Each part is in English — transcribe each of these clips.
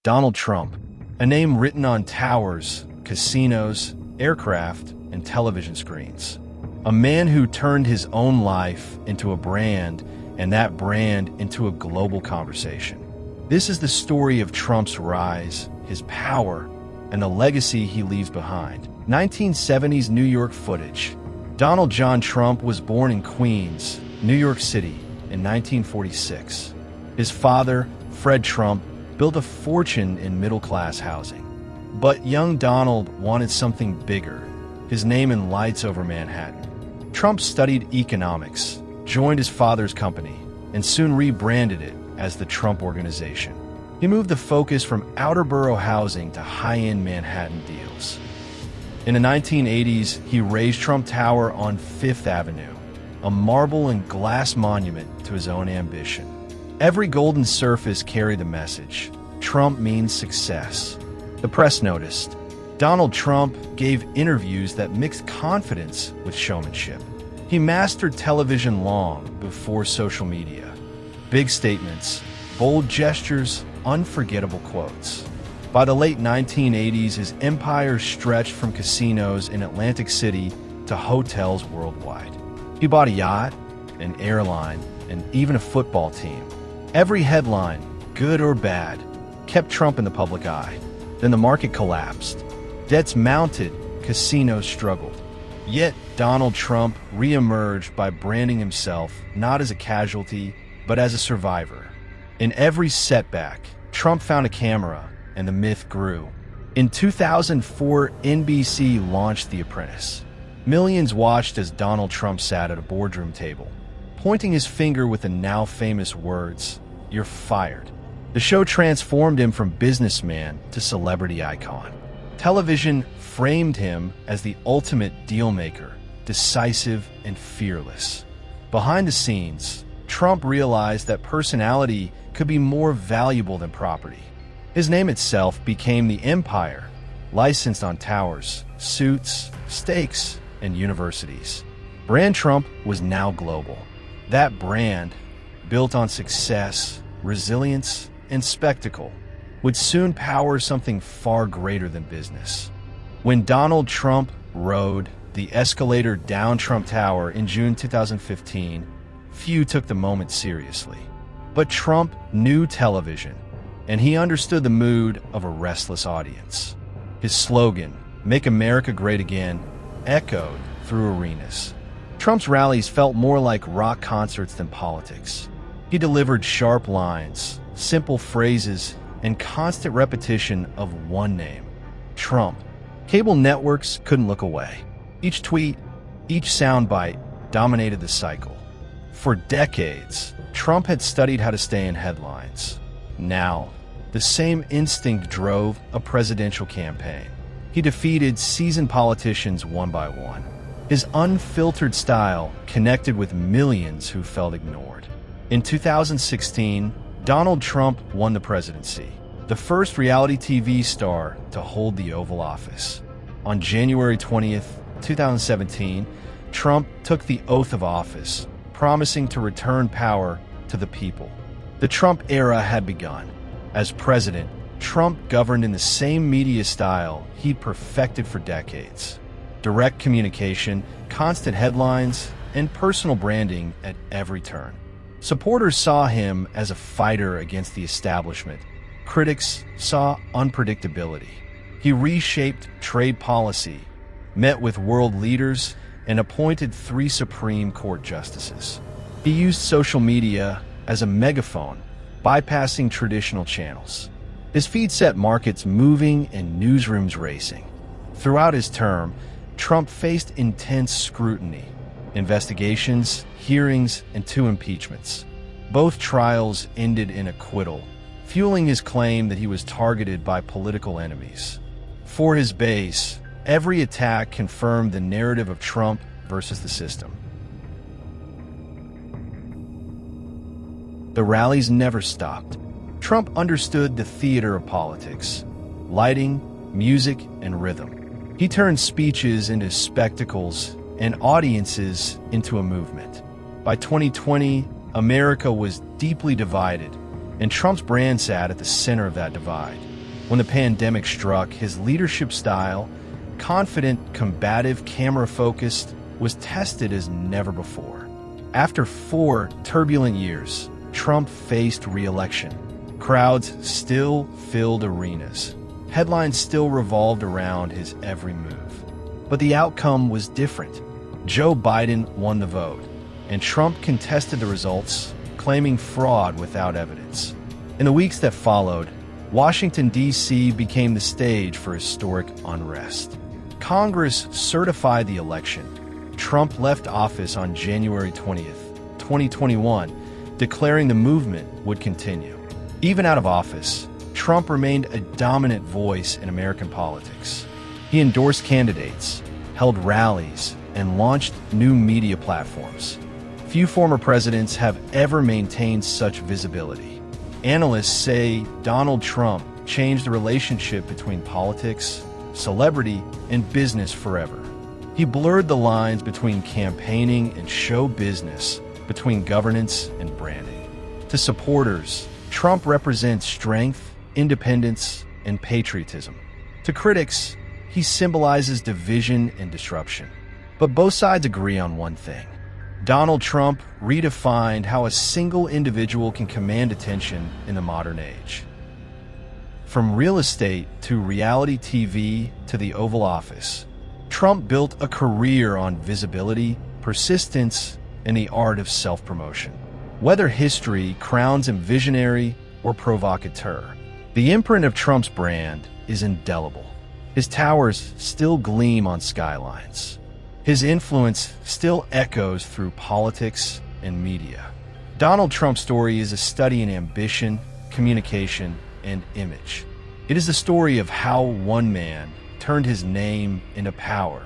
Donald Trump, a name written on towers, casinos, aircraft, and television screens. A man who turned his own life into a brand, and that brand into a global conversation. This is the story of Trump's rise, his power, and the legacy he leaves behind. 1970s New York footage. Donald John Trump was born in Queens, New York City, in 1946. His father, Fred Trump, built a fortune in middle-class housing. But young Donald wanted something bigger, his name in lights over Manhattan. Trump studied economics, joined his father's company, and soon rebranded it as the Trump Organization. He moved the focus from outer borough housing to high-end Manhattan deals. In the 1980s, he raised Trump Tower on Fifth Avenue, a marble and glass monument to his own ambition. Every golden surface carried the message, Trump means success. The press noticed. Donald Trump gave interviews that mixed confidence with showmanship. He mastered television long before social media. Big statements, bold gestures, unforgettable quotes. By the late 1980s, his empire stretched from casinos in Atlantic City to hotels worldwide. He bought a yacht, an airline, and even a football team. Every headline, good or bad, kept Trump in the public eye. Then the market collapsed. Debts mounted, casinos struggled. Yet Donald Trump re-emerged by branding himself not as a casualty, but as a survivor. In every setback, Trump found a camera, and the myth grew. In 2004, NBC launched The Apprentice. Millions watched as Donald Trump sat at a boardroom table, pointing his finger with the now famous words, "You're fired." The show transformed him from businessman to celebrity icon. Television framed him as the ultimate deal-maker, decisive and fearless. Behind the scenes, Trump realized that personality could be more valuable than property. His name itself became the empire, licensed on towers, suits, stakes, and universities. Brand Trump was now global. That brand, built on success, resilience, and spectacle, would soon power something far greater than business. When Donald Trump rode the escalator down Trump Tower in June 2015, few took the moment seriously. But Trump knew television, and he understood the mood of a restless audience. His slogan, "Make America Great Again," echoed through arenas. Trump's rallies felt more like rock concerts than politics. He delivered sharp lines, simple phrases, and constant repetition of one name, Trump. Cable networks couldn't look away. Each tweet, each soundbite dominated the cycle. For decades, Trump had studied how to stay in headlines. Now, the same instinct drove a presidential campaign. He defeated seasoned politicians one by one. His unfiltered style connected with millions who felt ignored. In 2016, Donald Trump won the presidency, the first reality TV star to hold the Oval Office. On January 20th, 2017, Trump took the oath of office, promising to return power to the people. The Trump era had begun. As president, Trump governed in the same media style he'd perfected for decades. Direct communication, constant headlines, and personal branding at every turn. Supporters saw him as a fighter against the establishment. Critics saw unpredictability. He reshaped trade policy, met with world leaders, and appointed 3 Supreme Court justices. He used social media as a megaphone, bypassing traditional channels. His feed set markets moving and newsrooms racing. Throughout his term, Trump faced intense scrutiny, investigations, hearings, and 2 impeachments. Both trials ended in acquittal, fueling his claim that he was targeted by political enemies. For his base, every attack confirmed the narrative of Trump versus the system. The rallies never stopped. Trump understood the theater of politics, lighting, music, and rhythm. He turned speeches into spectacles and audiences into a movement. By 2020, America was deeply divided, and Trump's brand sat at the center of that divide. When the pandemic struck, his leadership style, confident, combative, camera-focused, was tested as never before. After 4 turbulent years, Trump faced re-election. Crowds still filled arenas. Headlines still revolved around his every move. But the outcome was different. Joe Biden won the vote, and Trump contested the results, claiming fraud without evidence. In the weeks that followed, Washington, D.C. became the stage for historic unrest. Congress certified the election. Trump left office on January 20th, 2021, declaring the movement would continue. Even out of office, Trump remained a dominant voice in American politics. He endorsed candidates, held rallies, and launched new media platforms. Few former presidents have ever maintained such visibility. Analysts say Donald Trump changed the relationship between politics, celebrity, and business forever. He blurred the lines between campaigning and show business, between governance and branding. To supporters, Trump represents strength, independence, and patriotism. To critics, he symbolizes division and disruption. But both sides agree on one thing. Donald Trump redefined how a single individual can command attention in the modern age. From real estate to reality TV to the Oval Office, Trump built a career on visibility, persistence, and the art of self-promotion. Whether history crowns him visionary or provocateur, the imprint of Trump's brand is indelible. His towers still gleam on skylines. His influence still echoes through politics and media. Donald Trump's story is a study in ambition, communication, and image. It is the story of how one man turned his name into power,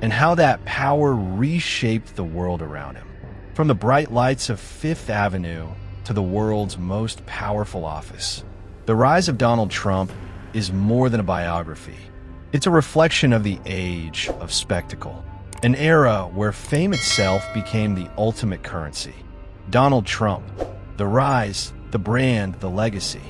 and how that power reshaped the world around him. From the bright lights of Fifth Avenue to the world's most powerful office, the rise of Donald Trump is more than a biography. It's a reflection of the age of spectacle, an era where fame itself became the ultimate currency. Donald Trump, the rise, the brand, the legacy.